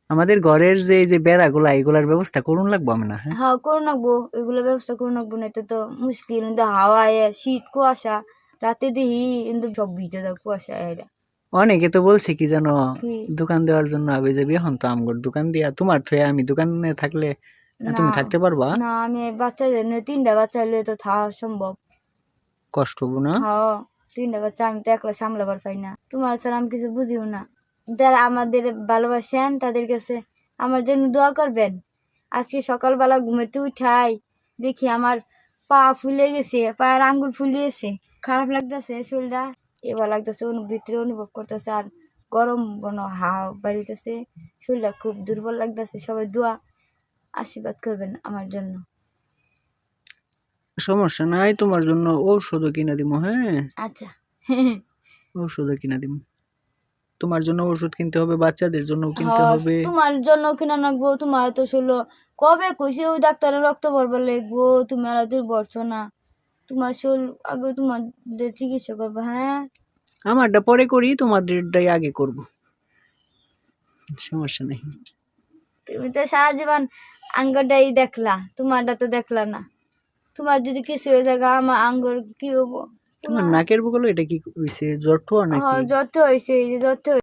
আমাদের ঘরের যে এই যে বেড়াগুলা এগুলার ব্যবস্থা করুন লাগবো আমি না? হ্যাঁ হ্যাঁ করুন লাগবো, এগুলো ব্যবস্থা করুন লাগবো, না তো মুশকিল। কিন্তু হাওয়ায় শীত কুয়াশা, রাতে দেখি কিন্তু সব ভিজে যায় কুয়াশা এরা। অনেকে তো বলছে কি যেন কি দোকান দেওয়ার জন্য আবে যাবি, এখন তো আমগর দোকান দিয়া তোমার থয়ে আমি দোকানে থাকলে না তুমি থাকতে পারবা? না, আমি বাচ্চা নিয়ে 3টা বাচ্চা হলে তো থাকা সম্ভব। কষ্ট হবো না? হ্যাঁ 3টা বাচ্চা আমি তো একলা সামলাবার পাই না, তোমার ছাড়া আমি কিছু বুঝিও না। যারা আমাদের ভালোবাসেন তাদের কাছে আমার জন্য দোয়া করবেন। আজকে সকালবেলা ঘুমাতে উঠাই দেখি আমার পা ফুলে গেছে, পায়ের আঙ্গুল ফুলে গেছে, খারাপ লাগতেছে শরীরটা, এবার লাগতেছে ভিতরে অনুভব করতেছে, আর গরম বন হাওয়া বাড়িতেছে, শরীরটা খুব দুর্বল লাগতেছে। সবাই দোয়া আশীর্বাদ করবেন আমার জন্য। সমস্যা নাই, তোমার জন্য ঔষধও কিনে দিব। হ্যাঁ আচ্ছা ঔষধও কিনে দিব। তোমার জন্য ওষুধ কিনতে হবে, বাচ্চাদের জন্য কিনতে হ্যাঁ হবে। তোমার জন্য কিনা লাগবো, তোমার তো শুনলো কবে কইছে ওই ডাক্তারের রক্ত ভরবার লাগবো, তুমি আর দূর ভরছো না। তোমার শোল আগে তোমাদের চিকিৎসা করবো। হ্যাঁ আমারটা পরে করি, তোমাদেরটাই আগে করব, সমস্যা নেই। তুমি তো সারা জীবন আঙ্গরটাই দেখলা, তোমারটা তো দেখলা না। তোমার যদি কিছু হয়ে যায় আমার আঙ্গর কি হবো? তোমার নাকের বগলে এটা কি হইছে, জ্বর ঠোয়া নাকি? হ্যাঁ যত হয়েছে, এই যে যত